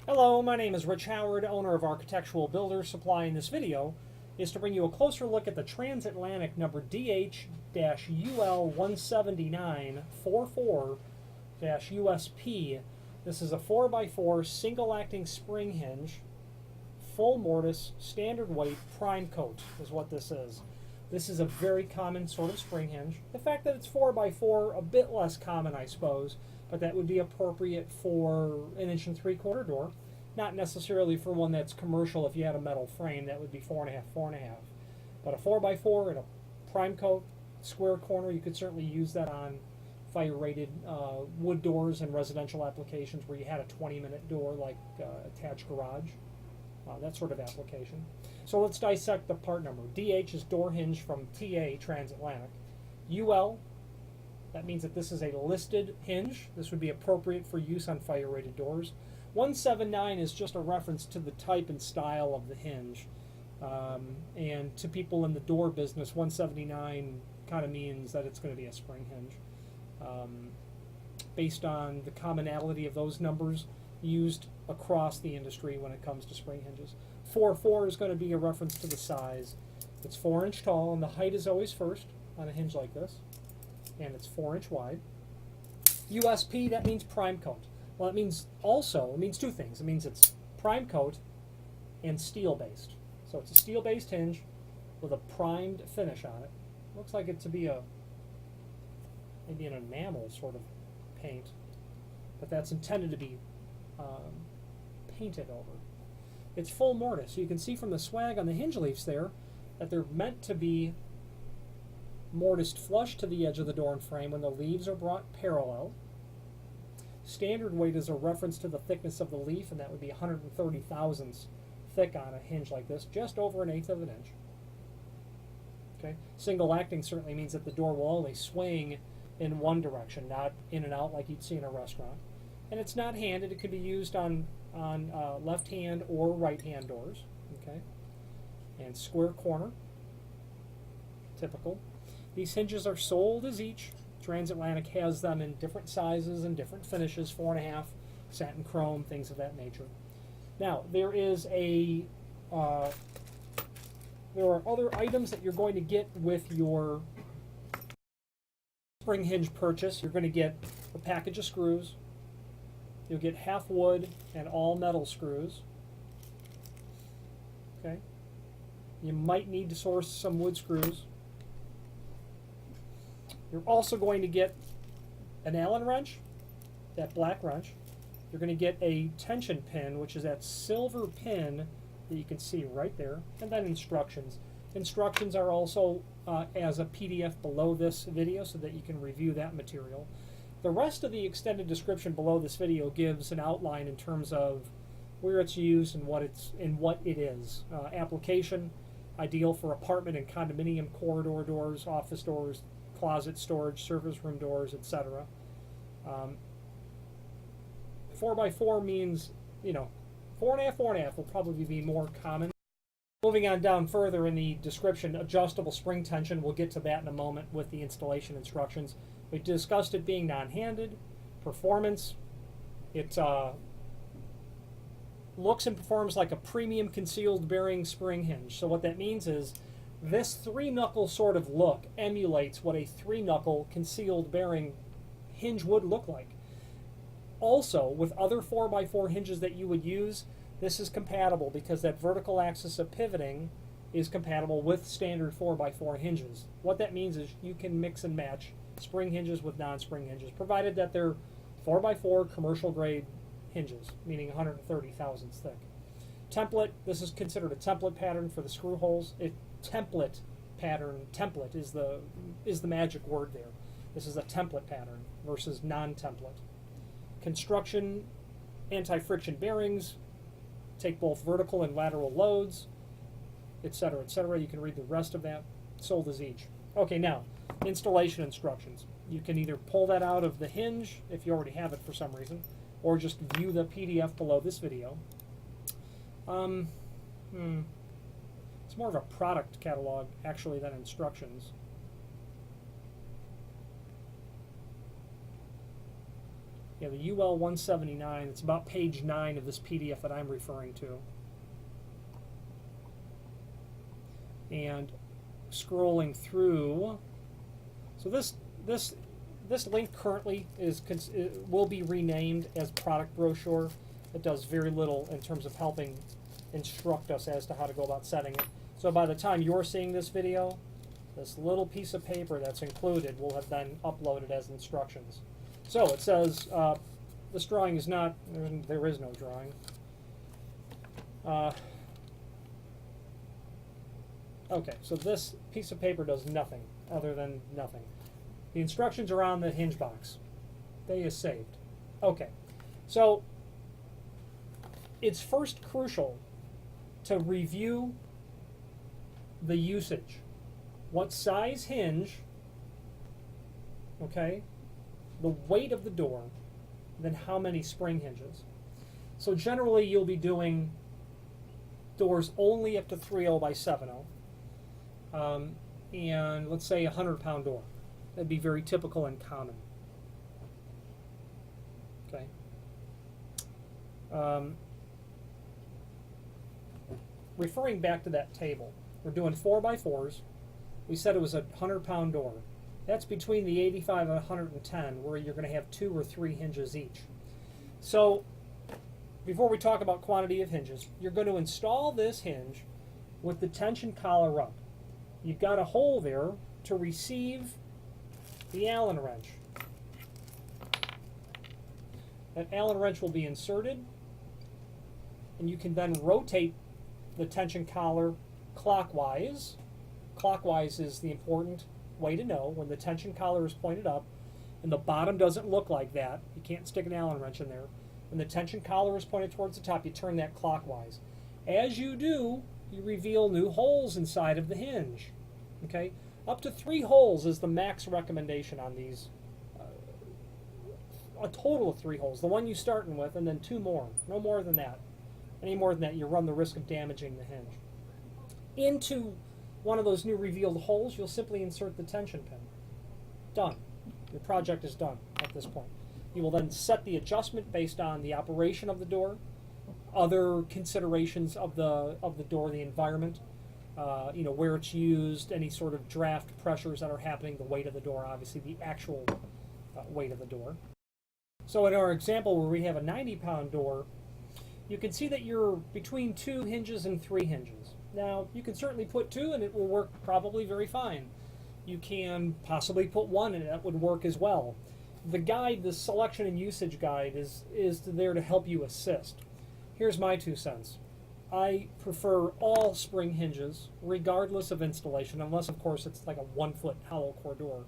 Hello, my name is Rich Howard, owner of Architectural Builders Supply. In this video is to bring you a closer look at the transatlantic number Dh-Ul17944 Usp. This is a 4x4 single acting spring hinge, full mortise, standard weight, prime coat is what this is. This is a very common sort of spring hinge. The fact that it's 4x4, a bit less common, I suppose, but that would be appropriate for an 1.75" door. Not necessarily for one that's commercial. If you had a metal frame, that would be 4.5, 4.5. But a 4x4 and a prime coat, square corner, you could certainly use that on fire-rated wood doors and residential applications where you had a 20-minute door like attached garage, that sort of application. So let's dissect the part number. DH is door hinge from TA, transatlantic. UL, that means that this is a listed hinge. This would be appropriate for use on fire-rated doors. 179 is just a reference to the type and style of the hinge. And to people in the door business, 179 kind of means that it's going to be a spring hinge. Based on the commonality of those numbers used across the industry when it comes to spring hinges. 4.4 is going to be a reference to the size. It's 4" tall, and the height is always first on a hinge like this. And it's 4" wide. USP, that means prime coat. Well, it means two things. It means it's prime coat and steel based. So it's a steel based hinge with a primed finish on it. Looks like it to be maybe an enamel sort of paint, but that's intended to be painted over. It's full mortise. So you can see from the swag on the hinge leaves there that they're meant to be mortised flush to the edge of the door and frame when the leaves are brought parallel. Standard weight is a reference to the thickness of the leaf, and that would be 130 thousandths thick on a hinge like this, just over 1/8 of an inch. Okay. Single acting certainly means that the door will only swing in one direction, not in and out like you'd see in a restaurant. And it's not handed. It could be used on left hand or right hand doors. Okay. And square corner, typical. These hinges are sold as each. Transatlantic has them in different sizes and different finishes, 4.5, satin chrome, things of that nature. Now, there are other items that you're going to get with your spring hinge purchase. You're going to get a package of screws. You'll get half wood and all metal screws. Okay. You might need to source some wood screws. You're also going to get an Allen wrench, that black wrench. You're going to get a tension pin, which is that silver pin that you can see right there, and then instructions. Instructions are also as a PDF below this video so that you can review that material. The rest of the extended description below this video gives an outline in terms of where it's used and what it is. Application, ideal for apartment and condominium corridor doors, office doors, closet storage, service room doors, etc. 4x4 means, 4.5, 4.5 will probably be more common. Moving on down further in the description, adjustable spring tension. We'll get to that in a moment with the installation instructions. We discussed it being non-handed. Performance, it looks and performs like a premium concealed bearing spring hinge. So what that means is this 3-knuckle sort of look emulates what a 3-knuckle concealed bearing hinge would look like. Also, with other 4x4 hinges that you would use, this is compatible because that vertical axis of pivoting is compatible with standard 4x4 hinges. What that means is you can mix and match spring hinges with non-spring hinges, provided that they're 4x4 commercial grade hinges, meaning 130 thousandths thick. Template, this is considered a template pattern for the screw holes. Template is the magic word there. This is a template pattern versus non-template. Construction, anti-friction bearings, take both vertical and lateral loads, etc., etc. You can read the rest of that. Sold as each. Okay, now, installation instructions. You can either pull that out of the hinge if you already have it for some reason, or just view the PDF below this video. It's more of a product catalog, actually, than instructions. Yeah, the Ul179. It's about page 9 of this PDF that I'm referring to. And scrolling through, so this link currently will be renamed as product brochure. It does very little in terms of helping instruct us as to how to go about setting it. So by the time you're seeing this video, this little piece of paper that's included will have been uploaded as instructions. So it says this drawing is not, there is no drawing. Okay, so this piece of paper does nothing other than nothing. The instructions are on the hinge box. They is saved. Okay, so it's first crucial to review the usage. What size hinge, okay, the weight of the door, then how many spring hinges. So generally you'll be doing doors only up to 3.0 by 7.0. And let's say a 100-pound door. That'd be very typical and common. Okay. Referring back to that table, we're doing 4x4s. We said it was a 100-pound door. That's between the 85 and 110, where you're going to have 2 or 3 hinges each. So, before we talk about quantity of hinges, you're going to install this hinge with the tension collar up. You've got a hole there to receive the Allen wrench. That Allen wrench will be inserted, and you can then rotate the tension collar clockwise. Clockwise is the important way to know when the tension collar is pointed up and the bottom doesn't look like that. You can't stick an Allen wrench in there. When the tension collar is pointed towards the top, you turn that clockwise. As you do, you reveal new holes inside of the hinge. Okay, up to 3 holes is the max recommendation on these. A total of 3 holes. The one you're starting with, and then 2 more. No more than that. Any more than that, you run the risk of damaging the hinge. Into one of those new revealed holes, you'll simply insert the tension pin. Done. Your project is done at this point. You will then set the adjustment based on the operation of the door, other considerations of the door, the environment, where it's used, any sort of draft pressures that are happening, the weight of the door, obviously the actual weight of the door. So in our example where we have a 90-pound door, you can see that you're between 2 hinges and 3 hinges. Now, you can certainly put 2 and it will work probably very fine. You can possibly put 1 and that would work as well. The guide, the selection and usage guide, is there to help you assist. Here's my 2 cents. I prefer all spring hinges, regardless of installation, unless, of course, it's like a 1-foot hollow core door.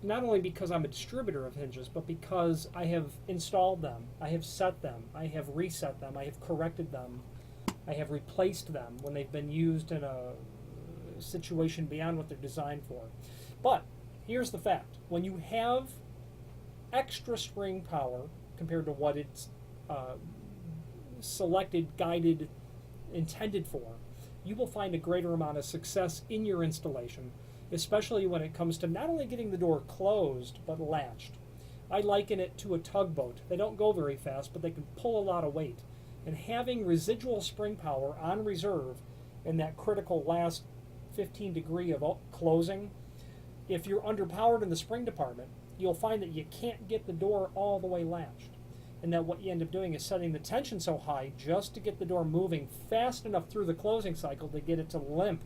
Not only because I'm a distributor of hinges, but because I have installed them, I have set them, I have reset them, I have corrected them, I have replaced them when they've been used in a situation beyond what they're designed for. But here's the fact. When you have extra spring power compared to what it's selected, guided, intended for, you will find a greater amount of success in your installation, especially when it comes to not only getting the door closed, but latched. I liken it to a tugboat. They don't go very fast, but they can pull a lot of weight. And having residual spring power on reserve in that critical last 15 degree of closing, if you're underpowered in the spring department, you'll find that you can't get the door all the way latched. And that what you end up doing is setting the tension so high just to get the door moving fast enough through the closing cycle to get it to limp,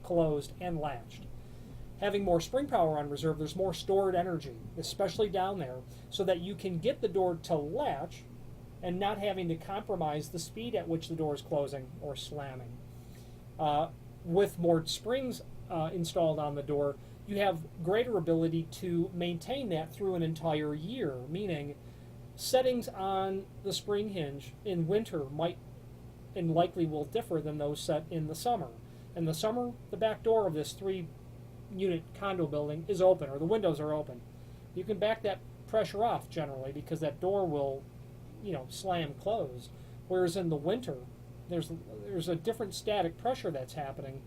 closed, and latched. Having more spring power on reserve, there's more stored energy, especially down there, so that you can get the door to latch and not having to compromise the speed at which the door is closing or slamming. With more springs installed on the door, you have greater ability to maintain that through an entire year, meaning settings on the spring hinge in winter might and likely will differ than those set in the summer. In the summer, the back door of this 3-unit condo building is open, or the windows are open. You can back that pressure off generally because that door will, slam closed. Whereas in the winter, there's a different static pressure that's happening,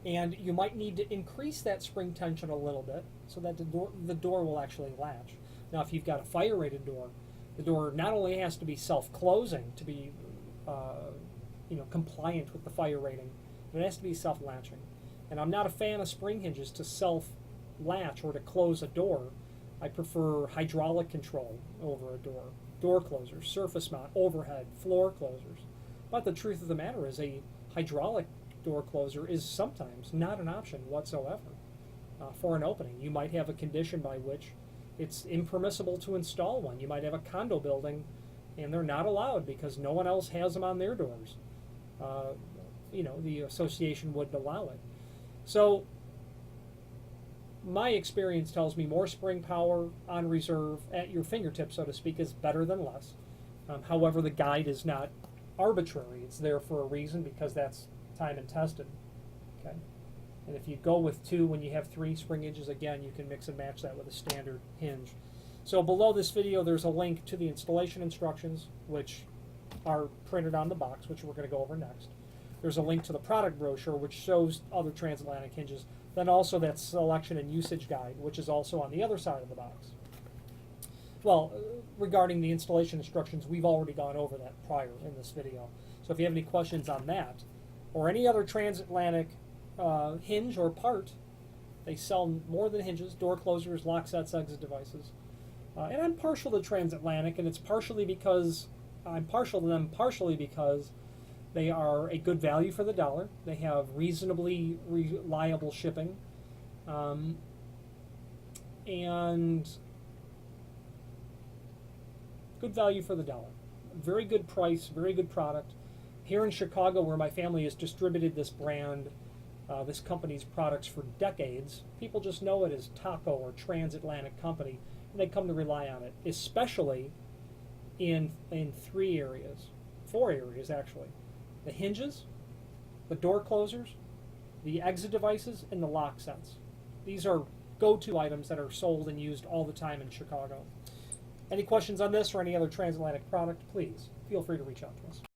and you might need to increase that spring tension a little bit so that the door will actually latch. Now, if you've got a fire-rated door, the door not only has to be self-closing to be compliant with the fire rating, but it has to be self-latching. And I'm not a fan of spring hinges to self-latch or to close a door. I prefer hydraulic control over a door closers, surface mount, overhead, floor closers. But the truth of the matter is a hydraulic door closer is sometimes not an option whatsoever for an opening. You might have a condition by which it's impermissible to install one. You might have a condo building and they're not allowed because no one else has them on their doors. The association wouldn't allow it. So my experience tells me more spring power on reserve at your fingertips, so to speak, is better than less. However, the guide is not arbitrary. It's there for a reason because that's time and tested. Okay, and if you go with 2 when you have 3 spring hinges, again, you can mix and match that with a standard hinge. So below this video, there's a link to the installation instructions, which are printed on the box, which we're going to go over next. There's a link to the product brochure, which shows other transatlantic hinges. Then also that selection and usage guide, which is also on the other side of the box. Well, regarding the installation instructions, we've already gone over that prior in this video. So if you have any questions on that, or any other transatlantic hinge or part, they sell more than hinges, door closers, lock sets, exit devices. And I'm partial to transatlantic, and it's partially because I'm partial to them partially because they are a good value for the dollar. They have reasonably reliable shipping, and good value for the dollar. Very good price, very good product. Here in Chicago, where my family has distributed this brand, this company's products for decades, people just know it as Taco or Transatlantic Company, and they come to rely on it, especially in 3 areas, 4 areas actually. The hinges, the door closers, the exit devices, and the lock sets. These are go-to items that are sold and used all the time in Chicago. Any questions on this or any other transatlantic product, please feel free to reach out to us.